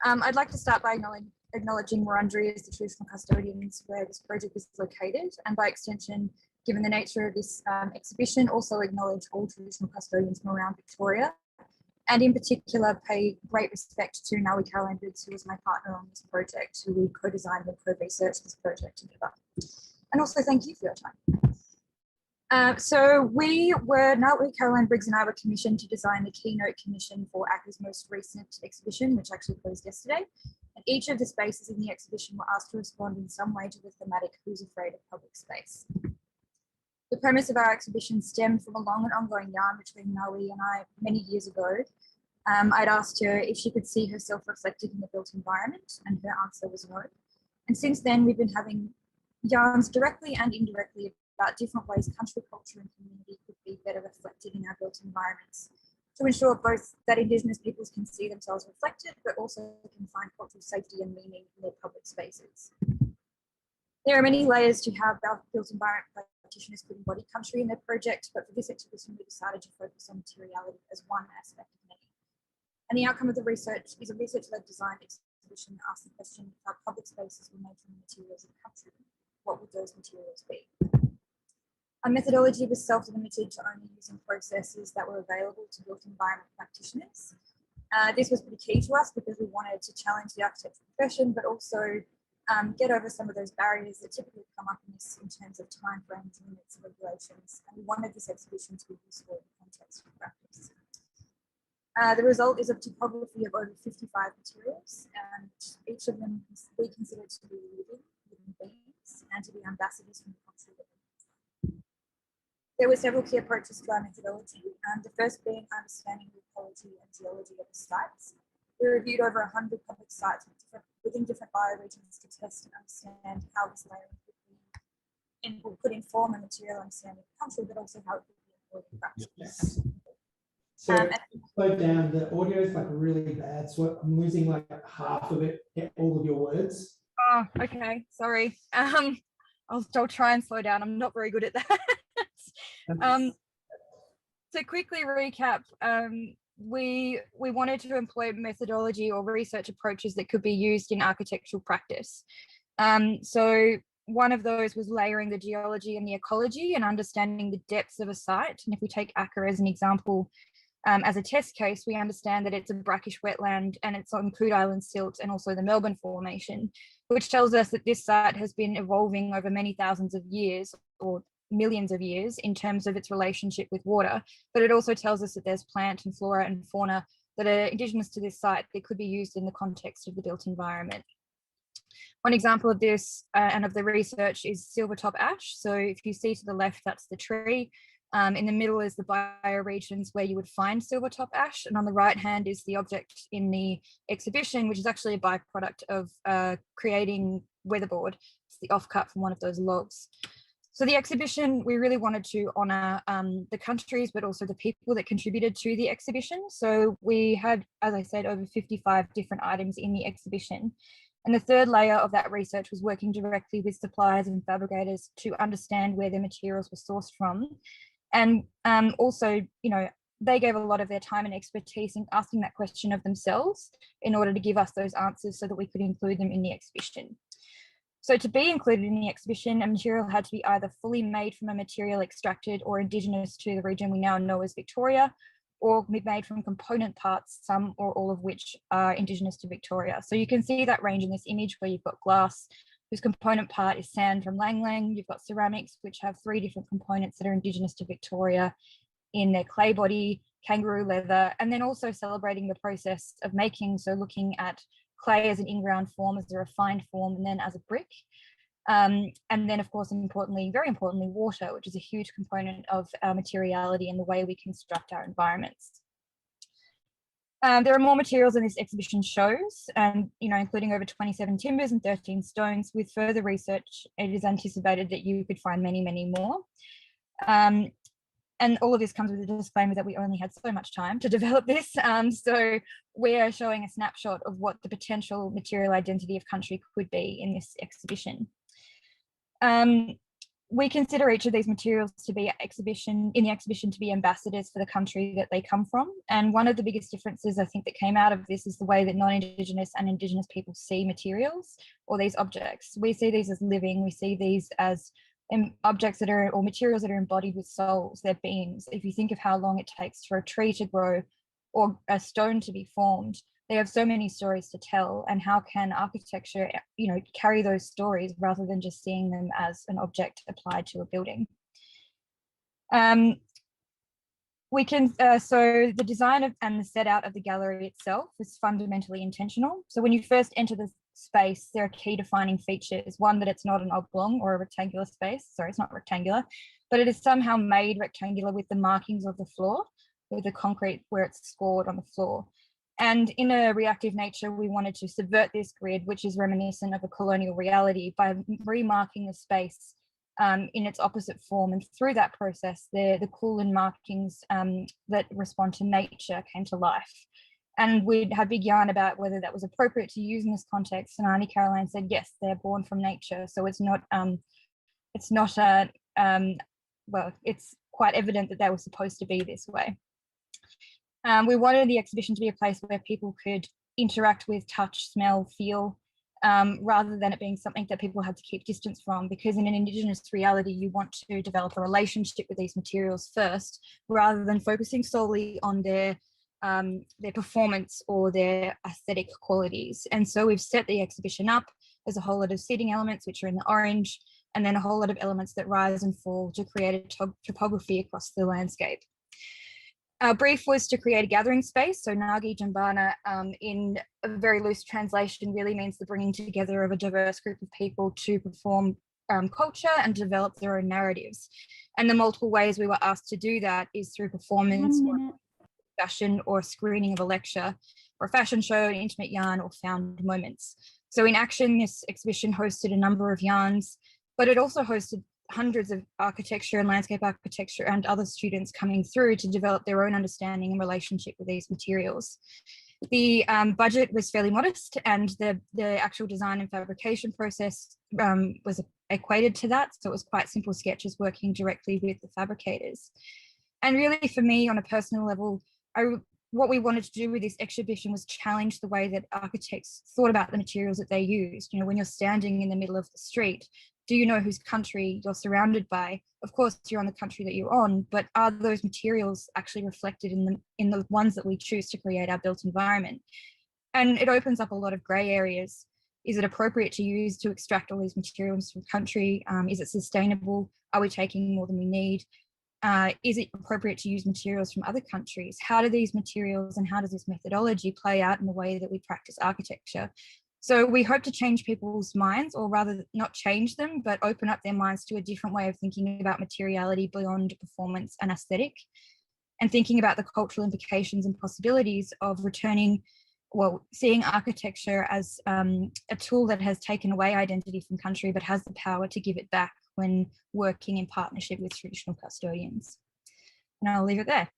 I'd like to start by acknowledging Wurundjeri as the traditional custodians where this project is located, and by extension, given the nature of this exhibition, also acknowledge all traditional custodians from around Victoria, and in particular pay great respect to Ngargee Carolyn Briggs, who was my partner on this project, who we co-designed and co-researched this project together. And also thank you for your time. So Ngargee Carolyn Briggs and I were commissioned to design the keynote commission for ACCA's most recent exhibition, which actually closed yesterday. And each of the spaces in the exhibition were asked to respond in some way to the thematic "Who's Afraid of Public Space?" The premise of our exhibition stemmed from a long and ongoing yarn between Ngargee and I many years ago. I'd asked her if she could see herself reflected in the built environment, and her answer was no. And since then, we've been having yarns directly and indirectly about different ways country culture and community could be better reflected in our built environments, to ensure both that Indigenous peoples can see themselves reflected, but also can find cultural safety and meaning in their public spaces. There are many layers to how built environment practitioners could embody country in their project, but for this exhibition, we decided to focus on materiality as one aspect of many. And the outcome of the research is a research-led design exhibition that asks the question, if our public spaces were made from the materials of country, what would those materials be? Our methodology was self-limited to only using processes that were available to built environment practitioners. This was pretty key to us because we wanted to challenge the architectural profession, but also get over some of those barriers that typically come up in this in terms of time frames, limits, and regulations. And we wanted this exhibition to be useful in the context of practice. The result is a typography of over 55 materials, and each of them we consider to be living beings and to be ambassadors from the culture that we live. There were several key approaches to our methodology, the first being understanding the ecology and geology of the sites. We reviewed over 100 public sites within different bioregions to test and understand how this layering could inform a material understanding of the country, but also how it could be employed in practice. Yes. So slow down, the audio is like really bad, so I'm losing like half of it, all of your words. Oh, okay, sorry. I'll try and slow down. I'm not very good at that. To quickly recap, we wanted to employ methodology or research approaches that could be used in architectural practice. So one of those was layering the geology and the ecology and understanding the depths of a site. And if we take ACCA as an example, as a test case, we understand that it's a brackish wetland and it's on Coot Island silt and also the Melbourne Formation, which tells us that this site has been evolving over many thousands of years or millions of years in terms of its relationship with water. But it also tells us that there's plant and flora and fauna that are indigenous to this site that could be used in the context of the built environment. One example of this and of the research is silvertop ash. So if you see to the left, that's the tree. In the middle is the bioregions where you would find silvertop ash, and on the right hand is the object in the exhibition, which is actually a byproduct of creating weatherboard. It's the offcut from one of those logs. So the exhibition, we really wanted to honour the countries, but also the people that contributed to the exhibition. So we had, as I said, over 55 different items in the exhibition. And the third layer of that research was working directly with suppliers and fabricators to understand where their materials were sourced from. And also, you know, they gave a lot of their time and expertise in asking that question of themselves in order to give us those answers so that we could include them in the exhibition. So to be included in the exhibition, a material had to be either fully made from a material extracted or indigenous to the region we now know as Victoria, or be made from component parts, some or all of which are indigenous to Victoria. So you can see that range in this image where you've got glass, whose component part is sand from Lang Lang. You've got ceramics, which have 3 different components that are indigenous to Victoria in their clay body, kangaroo leather, and then also celebrating the process of making, so looking at clay as an in-ground form, as a refined form, and then as a brick. And then, of course, importantly, very importantly, water, which is a huge component of our materiality and the way we construct our environments. There are more materials in this exhibition shows, and including over 27 timbers and 13 stones. With further research, it is anticipated that you could find many, many more. And all of this comes with a disclaimer that we only had so much time to develop this. So we are showing a snapshot of what the potential material identity of country could be in this exhibition. we consider each of these materials to be in the exhibition to be ambassadors for the country that they come from. And one of the biggest differences I think that came out of this is the way that non-Indigenous and Indigenous people see materials or these objects. We see these as living, we see these as objects that are, or materials that are embodied with souls, their beings. If you think of how long it takes for a tree to grow or a stone to be formed, they have so many stories to tell, and how can architecture, carry those stories rather than just seeing them as an object applied to a building. We can, so the design and the set out of the gallery itself is fundamentally intentional. So when you first enter the space, there are key defining features. One, that it's not an oblong or a rectangular space. Sorry, it's not rectangular, but it is somehow made rectangular with the markings of the floor, with the concrete where it's scored on the floor. And in a reactive nature, we wanted to subvert this grid, which is reminiscent of a colonial reality, by remarking the space in its opposite form. And through that process, the Kulin markings that respond to nature came to life. And we'd had a big yarn about whether that was appropriate to use in this context. And Auntie Caroline said, yes, they're born from nature. So it's quite evident that they were supposed to be this way. We wanted the exhibition to be a place where people could interact with, touch, smell, feel, rather than it being something that people had to keep distance from, because in an Indigenous reality, you want to develop a relationship with these materials first, rather than focusing solely on their performance or their aesthetic qualities. And so we've set the exhibition up. There's a whole lot of seating elements, which are in the orange, and then a whole lot of elements that rise and fall to create a topography across the landscape. Our brief was to create a gathering space. So Ngargee Djeembana, in a very loose translation, really means the bringing together of a diverse group of people to perform culture and develop their own narratives. And the multiple ways we were asked to do that is through performance, or discussion, or screening of a lecture, or a fashion show, an intimate yarn, or found moments. So in action, this exhibition hosted a number of yarns, but it also hosted hundreds of architecture and landscape architecture and other students coming through to develop their own understanding and relationship with these materials. The budget was fairly modest, and the actual design and fabrication process was equated to that. So it was quite simple sketches working directly with the fabricators. And really for me, on a personal level, what we wanted to do with this exhibition was challenge the way that architects thought about the materials that they used. When you're standing in the middle of the street, do you know whose country you're surrounded by? Of course, you're on the country that you're on, but are those materials actually reflected in the ones that we choose to create our built environment? And it opens up a lot of grey areas. Is it appropriate to extract all these materials from country? Is it sustainable? Are we taking more than we need? Is it appropriate to use materials from other countries? How do these materials and how does this methodology play out in the way that we practice architecture? So we hope to change people's minds, or rather not change them, but open up their minds to a different way of thinking about materiality beyond performance and aesthetic, and thinking about the cultural implications and possibilities of seeing architecture as a tool that has taken away identity from country, but has the power to give it back when working in partnership with traditional custodians. And I'll leave it there.